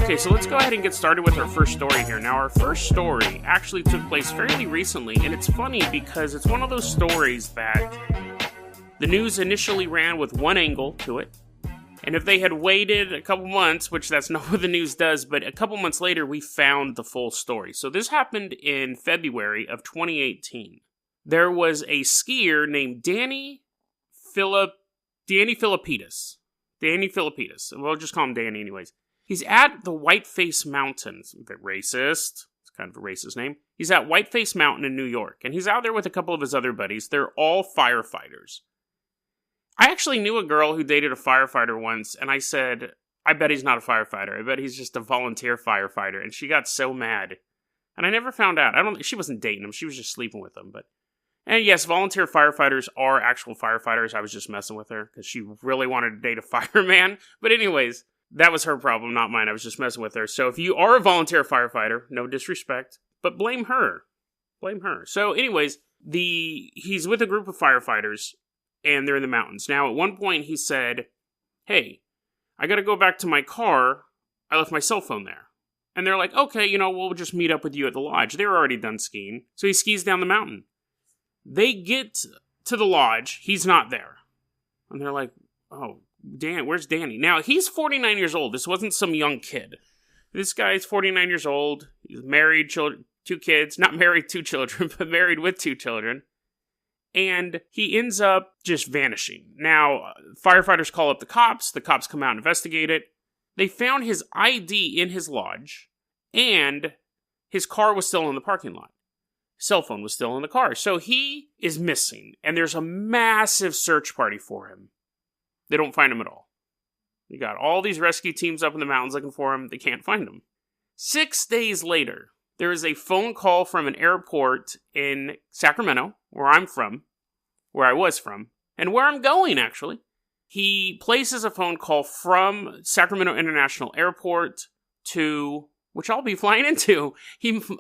Okay, so let's go ahead and get started with our first story here. Now, our first story actually took place fairly recently, and it's funny because it's one of those stories that the news initially ran with one angle to it, and if they had waited a couple months, which that's not what the news does, but a couple months later, we found the full story. So this happened in February of 2018. There was a skier named Danny Philippidis. We'll just call him Danny anyways. He's at the Whiteface Mountains. A bit racist. It's kind of a racist name. He's at Whiteface Mountain in New York, and he's out there with a couple of his other buddies. They're all firefighters. I actually knew a girl who dated a firefighter once, and I said, I bet he's not a firefighter. I bet he's just a volunteer firefighter. And she got so mad. And I never found out. She wasn't dating him. She was just sleeping with him. And yes, volunteer firefighters are actual firefighters. I was just messing with her because she really wanted to date a fireman. But anyways, that was her problem, not mine. I was just messing with her. So if you are a volunteer firefighter, no disrespect, but blame her. Blame her. So anyways, he's with a group of firefighters, and they're in the mountains. Now, at one point, he said, hey, I got to go back to my car. I left my cell phone there. And they're like, okay, we'll just meet up with you at the lodge. They were already done skiing. So he skis down the mountain. They get to the lodge. He's not there. And they're like, oh, Dan, where's Danny? Now, he's 49 years old. This wasn't some young kid. This guy's 49 years old. He's married, two kids. Not married, 2 children, but married with 2 children. And he ends up just vanishing. Now, firefighters call up the cops. The cops come out and investigate it. They found his ID in his lodge, and his car was still in the parking lot. Cell phone was still in the car. So he is missing, and there's a massive search party for him. They don't find him at all. You got all these rescue teams up in the mountains looking for him. They can't find him. 6 days later, there is a phone call from an airport in Sacramento, where I was from, and where I'm going, actually. He places a phone call from Sacramento International Airport to, which I'll be flying into.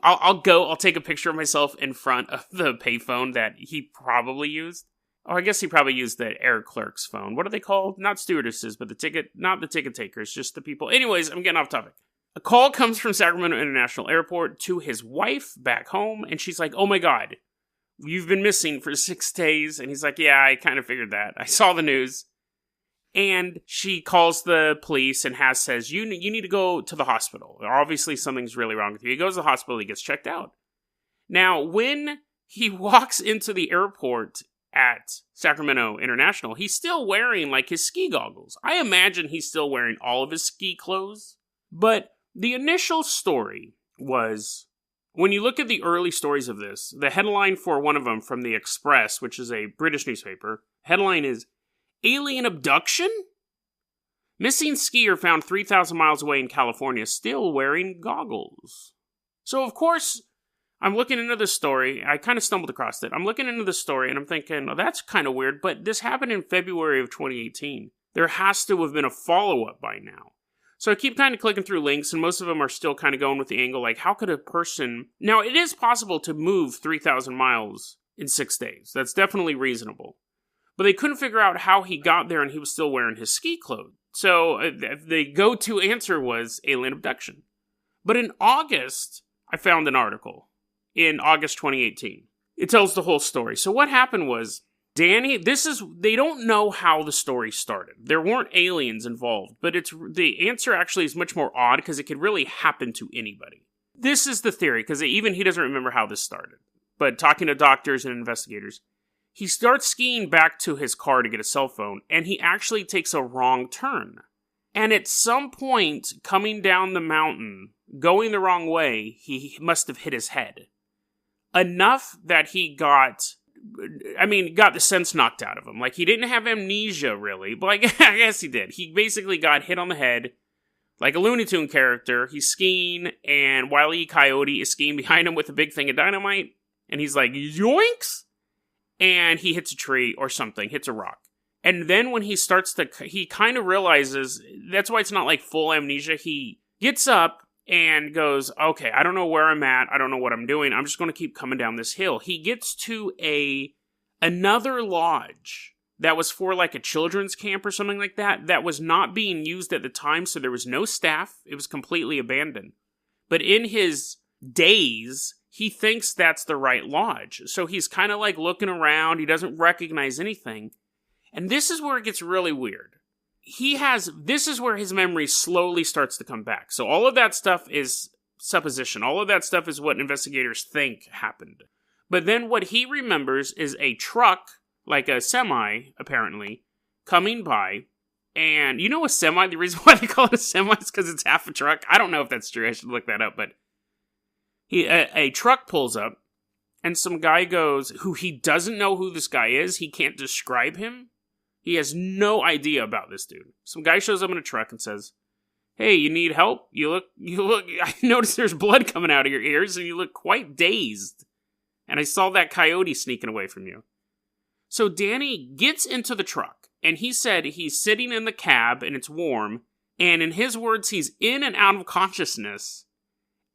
I'll take a picture of myself in front of the payphone that he probably used. Oh, I guess he probably used the air clerk's phone. What are they called? Not stewardesses, but not the ticket takers, just the people. Anyways, I'm getting off topic. A call comes from Sacramento International Airport to his wife back home, and she's like, oh my God, you've been missing for 6 days. And he's like, yeah, I kind of figured that. I saw the news. And she calls the police and says, you need to go to the hospital. Obviously, something's really wrong with you. He goes to the hospital, he gets checked out. Now, when he walks into the airport at Sacramento International, he's still wearing his ski goggles. I imagine he's still wearing all of his ski clothes. But the initial story was, when you look at the early stories of this, the headline for one of them from the Express, which is a British newspaper, headline is, Alien Abduction? Missing skier found 3,000 miles away in California, still wearing goggles. So, of course, I'm looking into this story. I kind of stumbled across it. I'm looking into this story, and I'm thinking, oh, that's kind of weird, but this happened in February of 2018. There has to have been a follow-up by now. So I keep kind of clicking through links, and most of them are still kind of going with the angle, how could a person... Now, it is possible to move 3,000 miles in 6 days. That's definitely reasonable. But they couldn't figure out how he got there and he was still wearing his ski clothes. So the go-to answer was alien abduction. But in August, I found an article. In August 2018. It tells the whole story. So what happened was, Danny, they don't know how the story started. There weren't aliens involved, but the answer actually is much more odd because it could really happen to anybody. This is the theory, because even he doesn't remember how this started. But talking to doctors and investigators, he starts skiing back to his car to get a cell phone, and he actually takes a wrong turn. And at some point, coming down the mountain, going the wrong way, he must have hit his head. Enough that he got the sense knocked out of him. He didn't have amnesia, really, but I guess he did. He basically got hit on the head, like a Looney Tune character. He's skiing, and Wile E. Coyote is skiing behind him with a big thing of dynamite, and he's like, yoinks! And he hits a tree or something, hits a rock. And then when he kind of realizes, that's why it's not full amnesia, he gets up and goes, okay, I don't know where I'm at, I don't know what I'm doing, I'm just going to keep coming down this hill. He gets to another lodge that was for like a children's camp or something like that, that was not being used at the time, so there was no staff. It was completely abandoned. But in his daze, he thinks that's the right lodge. So he's kind of like looking around. He doesn't recognize anything. And this is where it gets really weird. This is where his memory slowly starts to come back. So all of that stuff is supposition. All of that stuff is what investigators think happened. But then what he remembers is a truck, like a semi, apparently, coming by. And you know a semi, the reason why they call it a semi is because it's half a truck. I don't know if that's true. I should look that up. But a truck pulls up, and some guy goes, who he doesn't know who this guy is. He can't describe him. He has no idea about this dude. Some guy shows up in a truck and says, "Hey, you need help? You look, I noticed there's blood coming out of your ears, and you look quite dazed. And I saw that coyote sneaking away from you." So Danny gets into the truck, and he said he's sitting in the cab, and it's warm, and in his words, he's in and out of consciousness,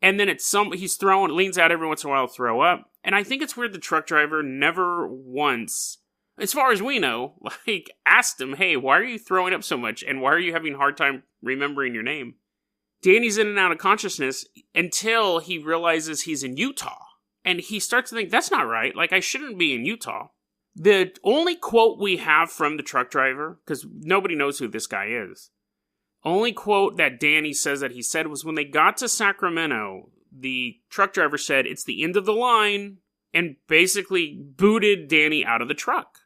and then he's leans out every once in a while to throw up, and I think it's weird the truck driver never once, as far as we know, asked him, "Hey, why are you throwing up so much, and why are you having a hard time remembering your name?" Danny's in and out of consciousness until he realizes he's in Utah. And he starts to think, that's not right. I shouldn't be in Utah. The only quote we have from the truck driver, because nobody knows who this guy is, only quote that Danny says that he said was when they got to Sacramento, the truck driver said, "It's the end of the line," and basically booted Danny out of the truck.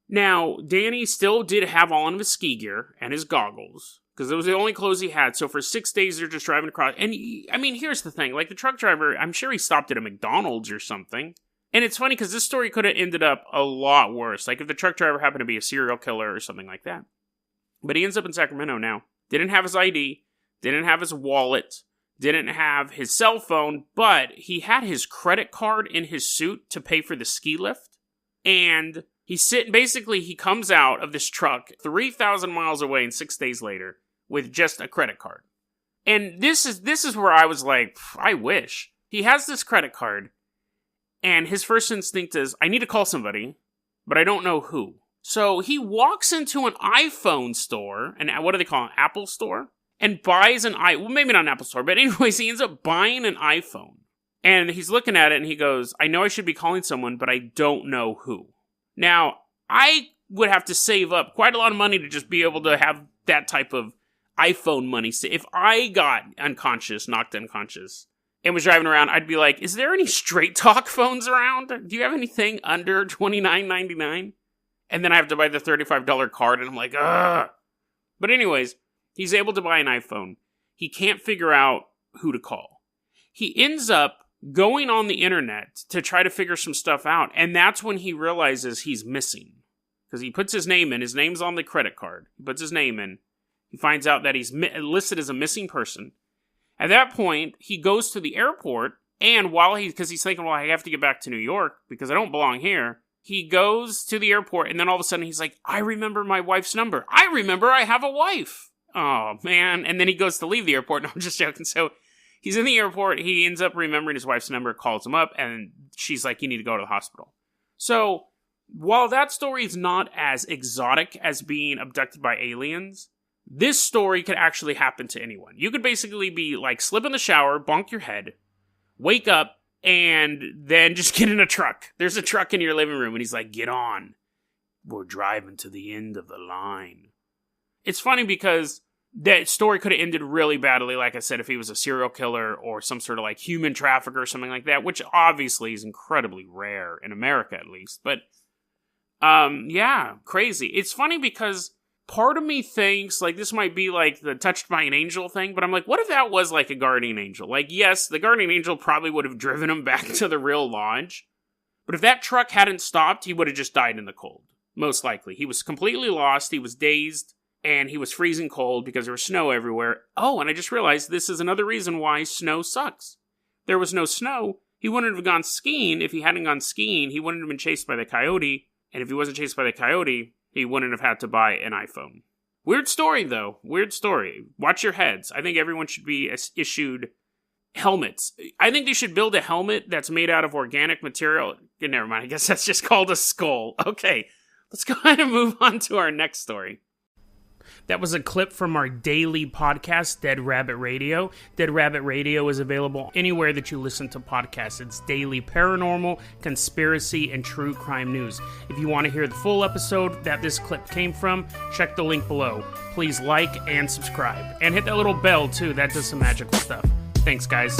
Now, Danny still did have on his ski gear and his goggles, because it was the only clothes he had. So for 6 days, they're just driving across. And, I mean, here's the thing. The truck driver, I'm sure he stopped at a McDonald's or something. And it's funny because this story could have ended up a lot worse. If the truck driver happened to be a serial killer or something like that. But he ends up in Sacramento now. Didn't have his ID. Didn't have his wallet. Didn't have his cell phone. But he had his credit card in his suit to pay for the ski lift. And he comes out of this truck 3,000 miles away and 6 days later with just a credit card. And this is where I was like, I wish. He has this credit card, and his first instinct is, I need to call somebody, but I don't know who. So he walks into an iPhone store, and what do they call it, Apple store? And buys maybe not an Apple store, but anyways, he ends up buying an iPhone. And he's looking at it, and he goes, I know I should be calling someone, but I don't know who. Now, I would have to save up quite a lot of money to just be able to have that type of iPhone money. So if I got knocked unconscious, and was driving around, I'd be like, is there any Straight Talk phones around? Do you have anything under $29.99? And then I have to buy the $35 card, and I'm like, ugh. But anyways, he's able to buy an iPhone. He can't figure out who to call. He ends up going on the internet to try to figure some stuff out, and that's when he realizes he's missing. Because he puts his name in. His name's on the credit card. He puts his name in. He finds out that he's listed as a missing person. At that point, he goes to the airport, and because he's thinking, well, I have to get back to New York because I don't belong here, he goes to the airport, and then all of a sudden he's like, I remember my wife's number. I remember I have a wife. Oh, man. And then he goes to leave the airport. No, I'm just joking. So he's in the airport. He ends up remembering his wife's number, calls him up, and she's like, you need to go to the hospital. So while that story is not as exotic as being abducted by aliens, this story could actually happen to anyone. You could basically be slip in the shower, bonk your head, wake up, and then just get in a truck. There's a truck in your living room, and he's like, get on. We're driving to the end of the line. It's funny because that story could have ended really badly, like I said, if he was a serial killer or some sort of human trafficker or something like that, which obviously is incredibly rare, in America at least. But, yeah, crazy. It's funny because part of me thinks, this might be the touched by an angel thing, but I'm like, what if that was a guardian angel? Yes, the guardian angel probably would have driven him back to the real lodge, but if that truck hadn't stopped, he would have just died in the cold. Most likely. He was completely lost, he was dazed, and he was freezing cold because there was snow everywhere. Oh, and I just realized this is another reason why snow sucks. There was no snow, he wouldn't have gone skiing. If he hadn't gone skiing, he wouldn't have been chased by the coyote, and if he wasn't chased by the coyote, he wouldn't have had to buy an iPhone. Weird story, though. Weird story. Watch your heads. I think everyone should be issued helmets. I think they should build a helmet that's made out of organic material. Never mind. I guess that's just called a skull. Okay. Let's go ahead and move on to our next story. That was a clip from our daily podcast, Dead Rabbit Radio. Dead Rabbit Radio is available anywhere that you listen to podcasts. It's daily paranormal, conspiracy, and true crime news. If you want to hear the full episode that this clip came from, check the link below. Please like and subscribe. And hit that little bell, too. That does some magical stuff. Thanks, guys.